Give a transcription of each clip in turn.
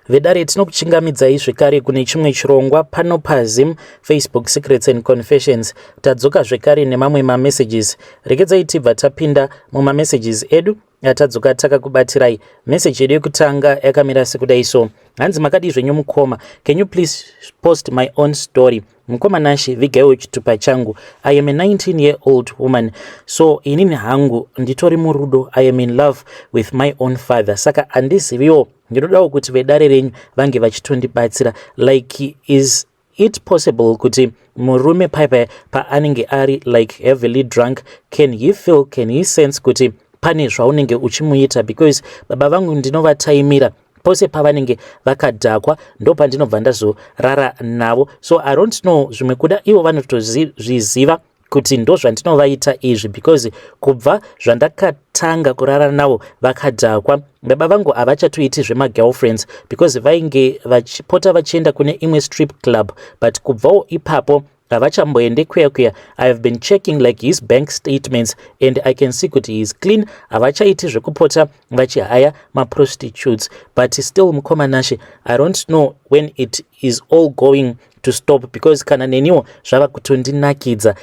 vedare tinokuchingamidzai zvekare kune chimwe chirongwa pano paZim Facebook Secrets and Confessions. Tadzoka zvekare nemamwe mamessages. Regedzai tibva tapinda mumamessages edu atadzoka takakubatirai. Message yedu yekutanga yakamira sekudai so. Hanzi makadi zvenyu mukoma. Can you please post my own story? Mukoma nashi vigaiwo chitupa changu. I am a 19-year-old woman. So inini hangu nditori murudo. I am in love with my own father. Saka andiziviwo ndinodawo kuti vedare renyu vange vachitondibatsira. Like is it possible kuti murume paipai paanenge ari like heavily drunk, can he sense kuti pane zvaunenge uchimuita? Because baba vangu ndinovataimira pose pavanenge vakadhakwa ndo pandinobva ndazorara navo. So I don't know zvimwe kuda ivo vanotozviziva kuti ndo zvandinovaita izvi, because kubva zvandakatanga kurara navo vakadhakwa baba vangu havachatoiti zvemagirlfriends because vainge vachipota vachienda kune imwe strip club, but kubvawo ipapo havachamboende kweya. I have been checking like his bank statements and I can see kuti he is clean. Havachaiti zvekupota vachihaya maprostitutes, but still mukoma nashe, I don't know when it is all going to stop, because kana neniwo zvava kutondinakidza.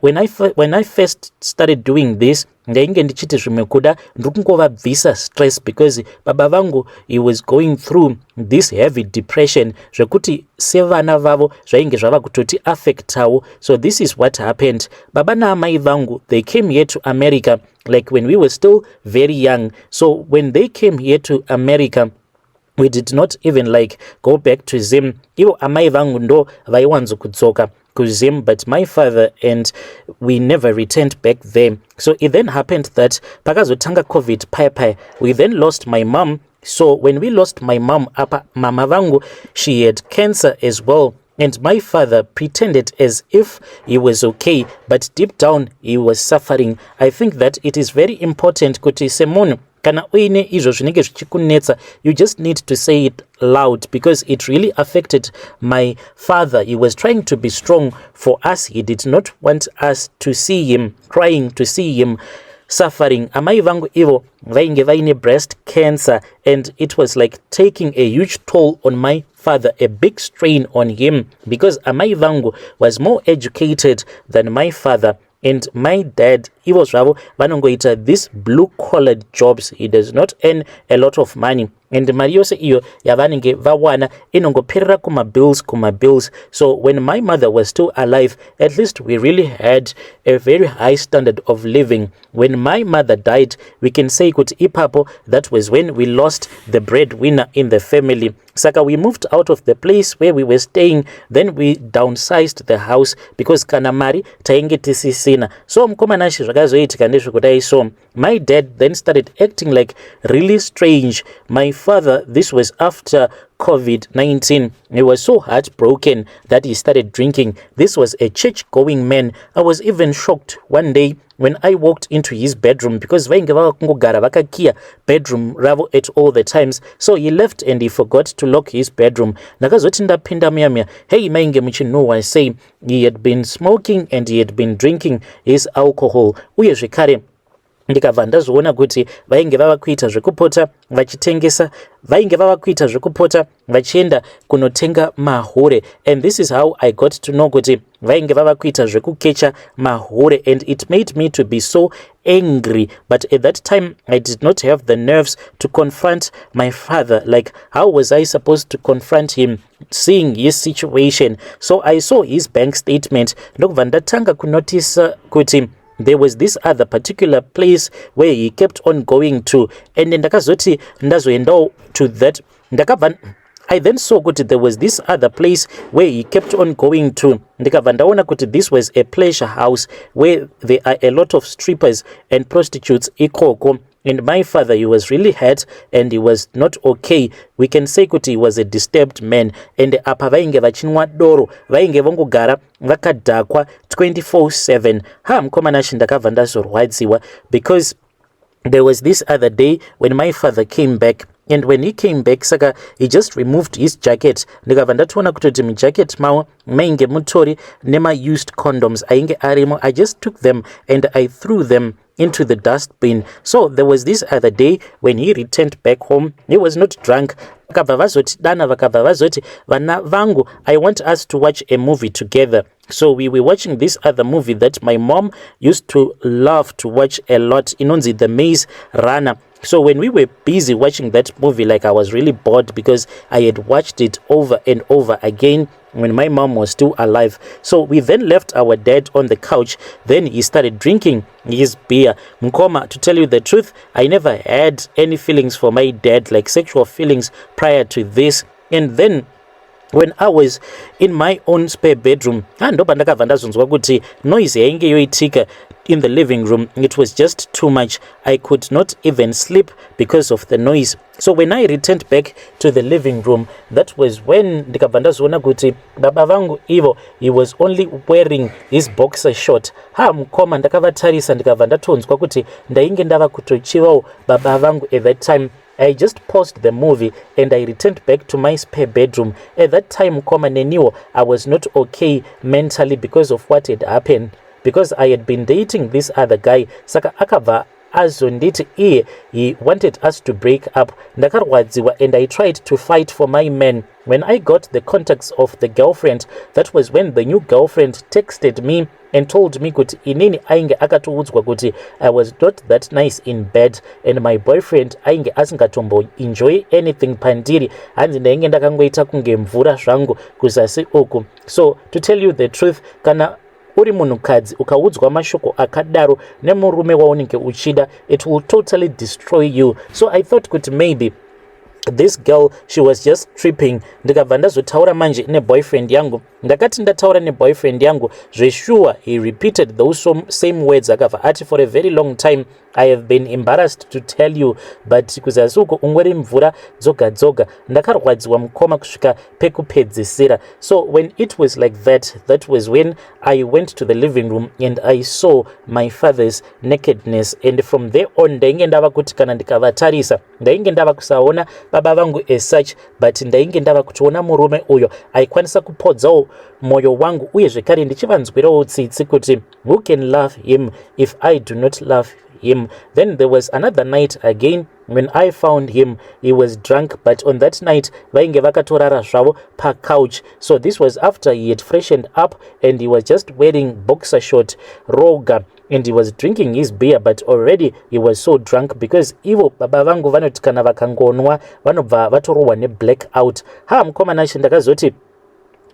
When I first started doing this, ndainge ndichiti zvimwe kuda ndokungovabvisa stress, because baba vangu he was going through this heavy depression zvekuti sevana vavo zvainge zvava kutoti affectawo. So this is what happened. Baba naamai vangu, they came here to America like when we were still very young. So when they came here to America, we did not even like go back to Zim. Ivo amai vangu ndo vaiwanzo kudzoka kuZim, but my father and we never returned back there. So it then happened that pakazotanga COVID pai, we then lost my mom. So when we lost my mom, mama vangu, she had cancer as well. And my father pretended as if he was okay, but deep down he was suffering. I think that it is very important kuti semunhu kana uine izvo zvinenge zvichikunetsa, you just need to say it loud, because it really affected my father. He was trying to be strong for us. He did not want us to see him crying, to see him suffering. Amai vangu ivo vainge vaine breast cancer, and it was like taking a huge toll on my father, a big strain on him, because amai vangu was more educated than my father. And my dad, ivo zvavo vanongoita these blue-collared jobs. He does not earn a lot of money. And mari yose iyo yavanenge vawana inongoperera kuma bills. So when my mother was still alive, at least we really had a very high standard of living. When my mother died, we can say kuti ipapo, that was when we lost the breadwinner in the family. Saka we moved out of the place where we were staying, then we downsized the house because kana mari tainge tisisina. So mukoma nashi zvakazoitika ndezvekudai. So my dad then started acting like really strange. My father, this was after COVID-19, he was so heartbroken that he started drinking. This was a church-going man. I was even shocked one day when I walked into his bedroom, because vainge vakangogara vakakiya bedroom ravo at all the times. So he left and he forgot to lock his bedroom. Nakazoti ndapinda muyamya, hey mainge muchinhuhwa, say he had been smoking and he had been drinking his alcohol. Uye zvekare ndikabva ndazoona kuti vainge vava kuita zvekupota vachitengesa, vainge vava kuita zvekupota vachienda kunotenga mahure. And this is how I got to know kuti vainge vava kuita zvekukecha mahure, and it made me to be so angry. But at that time I did not have the nerves to confront my father. Like, how was I supposed to confront him seeing his situation? So I saw his bank statement. Ndokubva ndatanga kunotisa kuti there was this other particular place where he kept on going to, and ndakazoti ndazoendawo to that. I then saw kuti there was this other place where he kept on going to. Ndikabva ndaona kuti this was a pleasure house where there are a lot of strippers and prostitutes ikoko. And my father, he was really hurt and he was not okay. We can say kuti he was a disturbed man. And apa vainge vachinwa doro, vainge vongogara vakadhakwa 24/7. Mukoma nashi ndakabva ndazorwadziwa, because there was this other day when my father came back And when he came back, saka he just removed his jacket. Ndikabva ndatoona kutoti mujacket mavo mainge mutori nema-used condoms ainge arimo. I just took them and I threw them into the dustbin. So there was this other day when he returned back home. He was not drunk. Vakabva vazotidana vakabva vazoti vana vangu, I want us to watch a movie together. So we were watching this other movie that my mom used to love to watch a lot, inonzi The Maze Runner. So when we were busy watching that movie, like I was really bored because I had watched it over and over again when my mom was still alive. So we then left our dad on the couch. Then he started drinking his beer. Mkoma, to tell you the truth, I never had any feelings for my dad, like sexual feelings prior to this. And then when I was in my own spare bedroom, ndopa ndakabva ndazonzwa kuti noise yainge yoitika in the living room, it was just too much. I could not even sleep because of the noise. So when I returned back to the living room, that was when ndikabva ndazoona kuti baba vangu Ivo, he was only wearing his boxer short. Mukoma ndakavatarisa ndikabva ndatonzwa kuti ndainge ndava kutochivawo baba vangu at that time. I just paused the movie and I returned back to my spare bedroom. At that time, I was not okay mentally because of what had happened. Because I had been dating this other guy. Saka akava azonditi he wanted us to break up. Ndakarwadziwa and I tried to fight for my man. When I got the contacts of the girlfriend, that was when the new girlfriend texted me and told me kuti inini ainge akatoudzwa kuti I was not that nice in bed and my boyfriend ainge asingatombo enjoy anything pandiri, hanzi ndainge ndakangoita kunge mvura zvangu kuzasi uku. So to tell you the truth, kana uri munhukadzi ukaudzwa mashoko akadaro nemurume waunenge uchida, it will totally destroy you. So I thought kuti maybe this girl, she was just tripping. Ndikabva ndazotaura manje neboyfriend yangu. Ndakati ndataura neboyfriend yangu, sure he repeated those same words akabva ati for a very long time I have been embarrassed to tell you, but kuzasi uko ungori mvura dzoga dzoga. Ndakarwadziwa mukoma kusvika pekupedzisira. So when it was like that, that was when I went to the living room and I saw my father's nakedness, and from there on ndainge ndava kuti kana ndikavatarisa ndainge ndava kusaona baba vangu as such, but ndainge ndava kutoona murume uyo aikwanisa kupodzawo moyo wangu, uye zvekare ndichivanzwirawo tsitsi kuti who can love him if I do not love him. Then there was another night again when I found him. He was drunk, but on that night vainge vakatorara zvavo pa couch. So this was after he had freshened up and he was just wearing boxer short roga and he was drinking his beer, but already he was so drunk because ivo baba vangu vanoti kana vakangonwa vanobva vatorohwa neblackout. Mukomana ndakazoti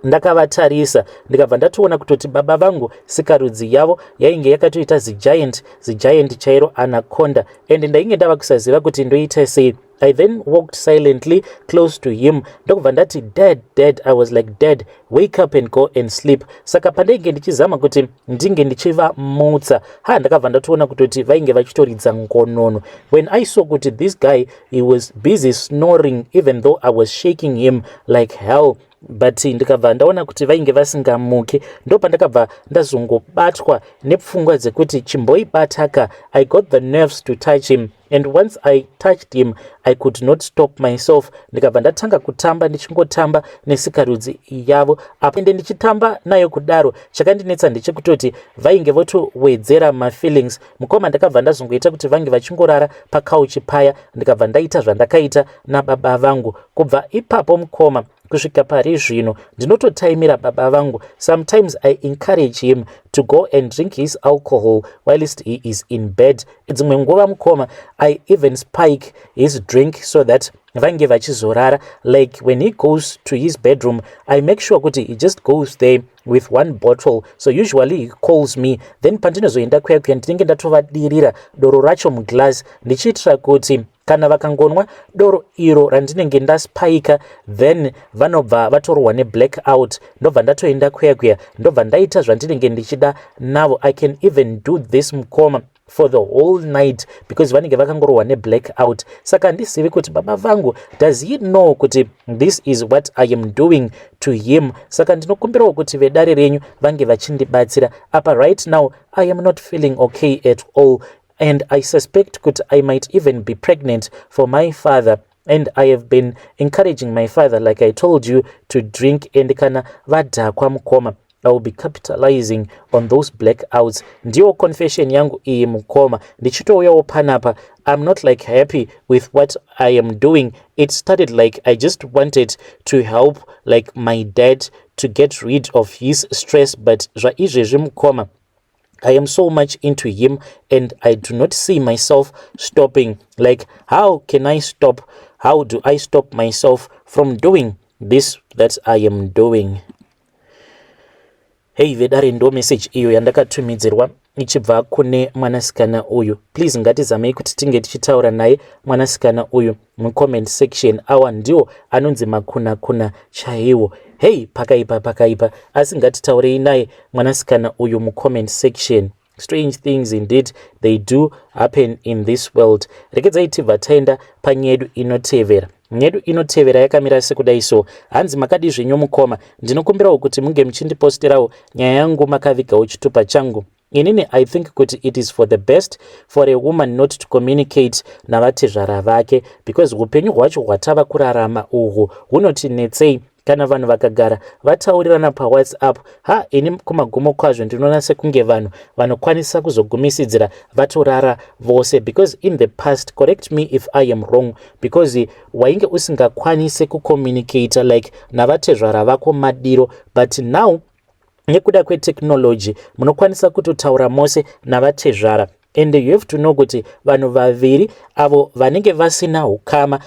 ndakavatarisa ndikabva ndatoona kutoti baba vangu sikarudzi yavo yainge yakatoita zigiant chairo anaconda, and ndainge ndava kusaziva kuti ndoita sei. I then walked silently close to him. Ndokubva ndati dad, I was like dad, wake up and go and sleep. Saka pandainge ndichizama kuti ndinge ndichivamutsa, ndakabva ndatoona kutoti vainge vachitoridza ngonono. When I saw kuti this guy, he was busy snoring even though I was shaking him like hell. But ndikabva ndaona kuti vainge vasingamuki, ndopa ndakabva ndazongobatwa nepfungwa dzekuti chimboibataka. I got the nerves to touch him, and once I touched him I could not stop myself. Ndikabva ndatanga kutamba ndichingotamba nesikarudzi yavo, apende ndichitamba nayo kudaro. Chakandinetsa ndechekutoti vainge votowedzera mafeelings. Mukoma ndakabva ndazongoita kuti vange vachingorara pakauchi paya, ndikabva ndaita zvandakaita nababa vangu. Kubva ipapo mukoma kusvika pari zvino ndinototaimira baba vangu. Sometimes I encourage him to go and drink his alcohol whilst he is in bed. Dzimwe nguva mukoma I even spike his drink so that vange vachizorara. Like when he goes to his bedroom, I make sure kuti he just goes there with one bottle. So usually he calls me, then pandinozoenda kuya ndinenge ndatovadirira doro racho muglass ndichiitira kuti kana vakangonwa doro iro randinenge ndaspaika, then vanobva vatorwa neblackout. Ndobva ndatoenda kuya ndobva ndaita zvandinenge ndichida navo. I can even do this mukoma for the whole night because vanenge vakangorwa neblackout. Saka handisivi kuti baba vangu, does he know kuti this is what I am doing to him? Saka ndinokumbirawo kuti vedare renyu vange vachindibatsira. Apa right now I am not feeling okay at all, and I suspect that I might even be pregnant for my father. and I have been encouraging my father, like I told you, to drink, and kana vadhakwa mukoma, I will be capitalizing on those blackouts. Ndiyo confession yangu iyi mukoma. Ndichitouyawo panapa. I'm not like happy with what I am doing. It started like I just wanted to help like my dad to get rid of his stress, but zvaizvezvi mukoma, I am so much into him and I do not see myself stopping. Like, how can I stop? How do I stop myself from doing this that I am doing? Hey, vedare ndo message iyo yandakatumidzirwa ichibva kune mwanasikana uyu. Please ngatizamei kuti tinge tichitaura naye mwanasikana uyu mucomment section. Awa ndiwo anonzi makuna chaiwo. Hey, pakaipa, asi ngatitaurei naye mwanasikana uyu mucomment section. Strange things indeed they do happen in this world. Rekedzai tibva taenda panyedu inotevera. Nyedu inotevera yakamira sekudai so. Hanzi makadi zvenyu mukoma. Ndinokumbirawo kuti munge muchindiposterawo nyaya yangu makavigawo chitupa changu. Inini, I think kuti it is for the best for a woman not to communicate navatezvara vake, because upenyu hwacho hwatava kurarama uhwu hunotinetsei kana vanhu vakagara vataurirana paWhatsApp. Ini kumagumo kwazvo ndinoona sekunge vanhu vanokwanisa kuzogumisidzira vatorara vose, because in the past, correct me if I am wrong, because wainge usingakwanise kucommunicate like navatezvara vako madiro, but now nekuda kwetechnology munokwanisa kutotaura mose navatezvara. And you have to know kuti vanhu vaviri avo vanenge vasina hukama,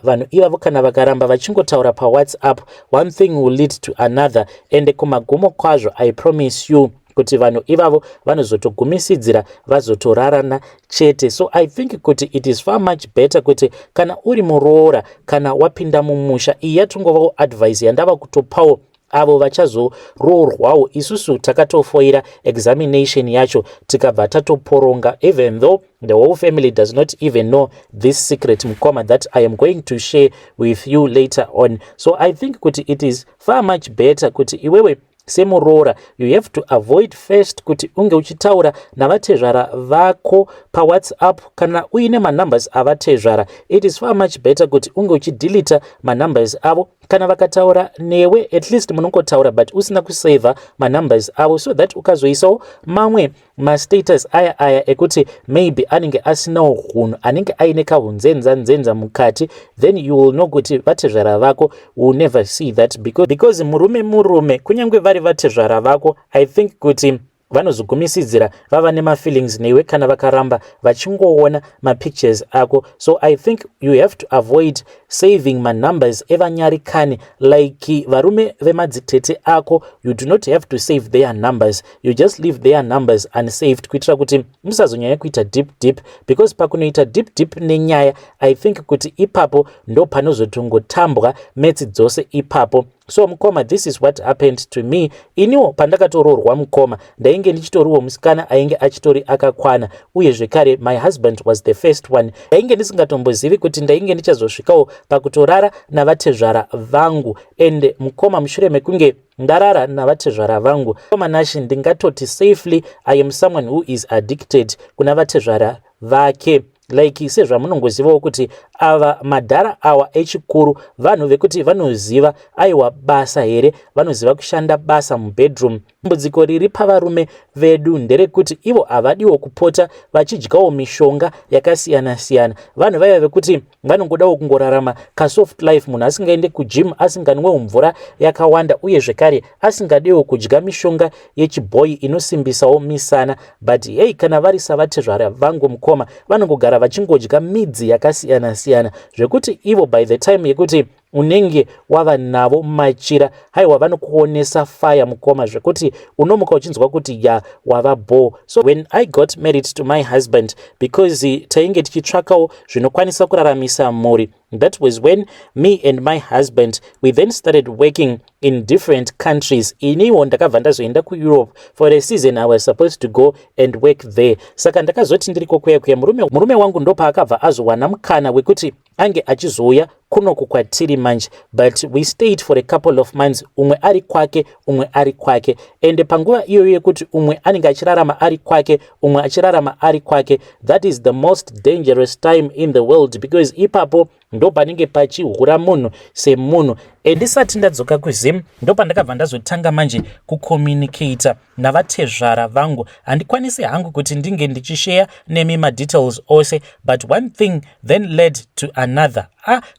vanhu ivavo kana vakaramba vachingotaura paWhatsApp, one thing will lead to another, and kumagumo kwazvo I promise you kuti vanhu ivavo vanozotogumisidzira vazotorarana chete. So I think kuti it is far much better kuti kana uri muroora kana wapinda mumusha, iyi yatongovawo advice yandava kutopawo avo vachazoroorwawo. Isusu takatofoira examination yacho tikabva tatoporonga, even though the whole family does not even know this secret mukoma that I am going to share with you later on. So I think kuti it is far much better kuti iwewe semuroora you have to avoid first kuti unge uchitaura navatezvara vako paWhatsApp kana uine manumbers avatezvara. It is far much better kuti unge uchideleta manumbers avo kana vakataura newe, at least munongotaura but usina kusavha manumbers avo, so that ukazoisawo mamwe mastatus aya ekuti maybe anenge asinawo hunhu, anenge aine kahunzenza mukati, then you will know kuti vatezvara vako will never see that, because murume kunyange vari vatezvara vako, I think kuti vanozogumisidzira vava nemafeelings newe kana vakaramba vachingoona mapictures ako. So I think you have to avoid saving manumbers evanyarikani, like varume vemadzitete ako, you do not have to save their numbers, you just leave their numbers unsaved kuitira kuti musazonyanya kuita deep, because pakunoita deep nenyaya, I think kuti ipapo ndo panozotongotambwa metsi dzose ipapo. So mukoma, this is what happened to me. Iniwo pandakatoroorwa mukoma ndainge ndichitoriwo musikana ainge achitori akakwana, uye zvekare my husband was the first one. Ndainge ndisingatombozivi kuti ndainge ndichazosvikawo pakutorara navatezvara vangu, and mukoma, mushure mekunge ndarara navatezvara vangu, mukoma nashi ndingatoti safely I am someone who is addicted kuna vatezvara vake. Like sezvamunongozivawo kuti ava madhara awa echikuru vanhu vekuti vanoziva aiwa basa here, vanoziva kushanda basa mubedroom. Dambudziko riri pavarume vedu nderekuti ivo havadiwo kupota vachidyawo mishonga yakasiyana-siyana. Vanhu vaya vekuti vanongodawo kungorarama kasoft life, munhu asingaende kugym, asinganwewo mvura yakawanda, uye zvekare asingadiwo kudya mishonga yechiboyi inosimbisawo misana. But hey, kana vari savatezvara vangu mukoma, vanongogara vachingodya midzi yakasiyana-siyana, zvekuti ivo by the time yekuti unenge wava navo machira, haiwa vanokuonesa fire mukoma, zvekuti unomuka uchinzwa kuti wava bo. So when I got married to my husband, because tainge tichitsvakawo zvinokwanisa kuraramisa mhuri, that was when me and my husband, we then started working in different countries. Iniwo ndakabva ndazoenda kuEurope for a season. I was supposed to go and work there. Saka ndakazoti ndiriko kuya murume wangu ndo paakabva azowana mukana wekuti ange achizouya kunoku kwatiri manje, but we stayed for a couple of months, umwe ari kwake umwe ari kwake, ende panguva iyoyo yekuti umwe anenge achirarama ari kwake umwe achirarama ari kwake, that is the most dangerous time in the world, because ipapo ndo panenge pachihura munhu semunhu. Ndisati ndadzoka kuZim ndo pandakabva ndazotanga manje kucommunicata navatezvara vangu. Handikwanisi hangu kuti ndinge ndichishare nemi madetails ose, but one thing then led to another.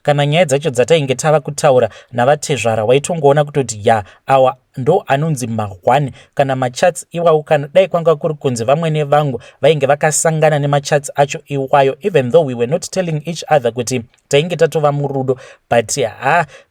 Kana nyaya dzacho dzatainge tava kutaura navatezvara waitongoona kutoti awa ndo anonzi mahwani kana machats iwawo, kana dai kwanga kuri kunzi vamwene vangu vainge vakasangana nemachats acho iwayo, even though we were not telling each other kuti tainge tatova murudo, but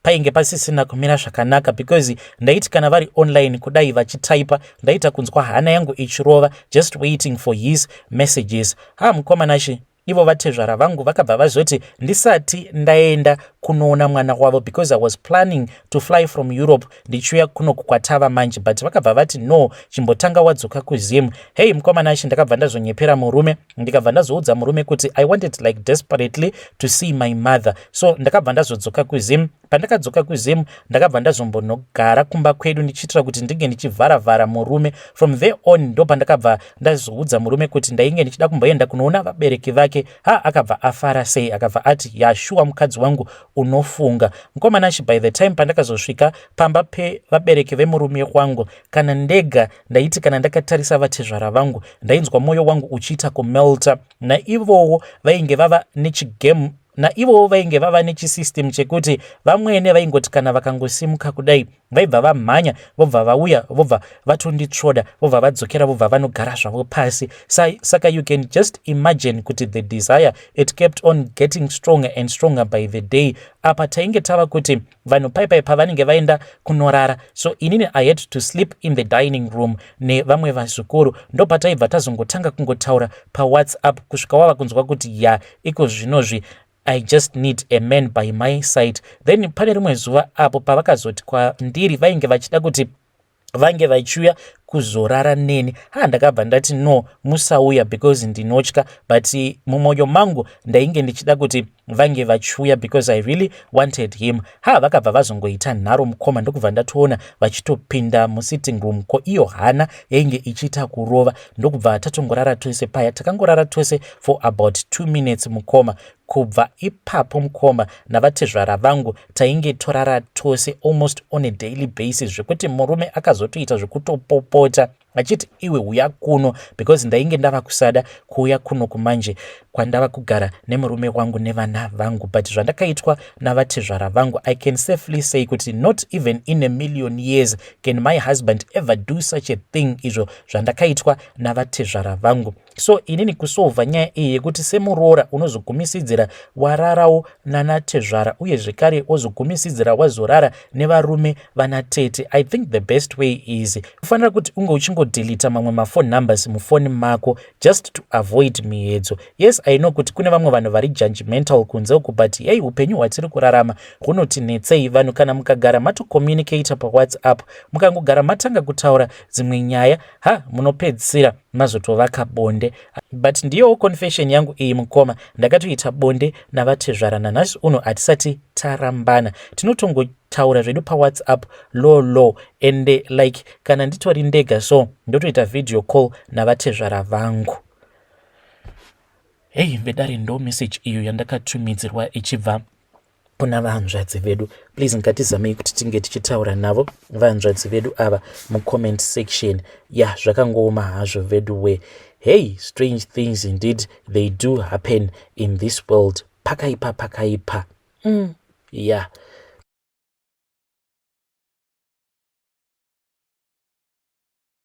painge pasisina kumira zvakanaka, because ndaiti kana vari online kudai vachitaipa ndaita kunzwa hana yangu ichirova, just waiting for his messages. Mukomanashi ivo vatezvara vangu vakabva vazoti ndisati ndaenda kunoona mwana wavo, because I was planning to fly from Europe ndichiuya kunoku kwatava manje, but vakabva vati no, chimbotanga wadzoka kuZim. Hey mukomanashi, ndakabva ndazonyepera murume, ndikabva ndazoudza murume kuti I wanted like desperately to see my mother, so ndakabva ndazodzoka kuZim. Pandakadzoka kuZim ndakabva ndazombonogara kumba kwedu ndichitira kuti ndinge ndichivharavhara murume. From there on ndo pandakabva ndazoudza murume kuti ndainge ndichida kumboenda kunoona vabereki vake. Akabva afara sei, akabva ati yashuwa mukadzi wangu unofunga. Mukomanashi, by the time pandakazosvika pamba pevabereki vemurume wangu, kana ndega ndaiti kana ndakatarisa vatezvara vangu ndainzwa mwoyo wangu uchiita kumelta. Naivowo vainge vava nechigame, naivowo vainge vava nechisystem chekuti vamwene vaingoti kana vakangosimuka kudai vaibva vamhanya vobva vauya vobva vatonditsvoda vobva vadzokera vobva vanogara zvavo pasi. Saka you can just imagine kuti the desire it kept on getting stronger and stronger by the day. Apa tainge tava kuti vanhu paipai pavanenge vaenda kunorara, so inini I had to sleep in the dining room nevamwe vazukuru. Ndo pataibva tazongotanga kungotaura paWhatsApp kusvika wava kunzwa kuti iko zvinozvi I just need a man by my side. Then pane rimwe zuva apo pavakazoti kwandiri vainge vachida kuti vange vachiuya kuzorara neni, ndakabva ndati no, musauya because ndinotya, but mumwoyo mangu ndainge ndichida kuti vange vachiuya because I really wanted him. Vakabva vazongoita nharo mukoma, ndokubva ndatoona vachitopinda musitting room, ko iyo hana yainge ichiita kurova. Ndokubva tatongorara tose paya, takangorara tose for about 2 minutes mukoma. Kubva ipapo mukoma navatezvara vangu tainge torara tose almost on a daily basis, zvekuti murume akazotoita zvekutopopota achiti iwe uya kuno, because ndainge ndava kusada kuuya kuno kumanje kwandava kugara nemurume wangu nevana vangu. But zvandakaitwa navatezvara vangu, I can safely say kuti not even in a million years can my husband ever do such a thing izvo zvandakaitwa navatezvara vangu. So inini kusolva nyaya iyi yekuti semuroora unozogumisidzira wararawo nanatezvara uye zvekare wozogumisidzira wazorara nevarume vanatete, I think the best way is kufanira kuti unge uchingodelita mamwe mafone numbers mufoni mako just to avoid miedzo. Yes, I know kuti kune vamwe vanhu vari judgmental kunze uku, but hey, upenyu hwatiri kurarama hunotinetsei vanhu. Kana mukagara matocommunicata paWhatsApp, mukangogara matanga kutaura dzimwe nyaya, munopedzisira mazotovaka bonde. But ndiyowo confession yangu iyi mukoma, ndakatoita bonde navatezvara nanhasi uno hatisati tarambana, tinotongotaura zvedu paWhatsApp low and like kana nditori ndega so ndotoita video call navatezvara vangu. Hey, vedare ndo message iyo yandakatumidzirwa ichibva kuna vahanzvadzi vedu. Please ngatizamei kuti tinge tichitaura navo vahanzvadzi vedu ava mucomment section. Zvakangooma hazvo vedu we. Hey, strange things indeed they do happen in this world. Pakaipa.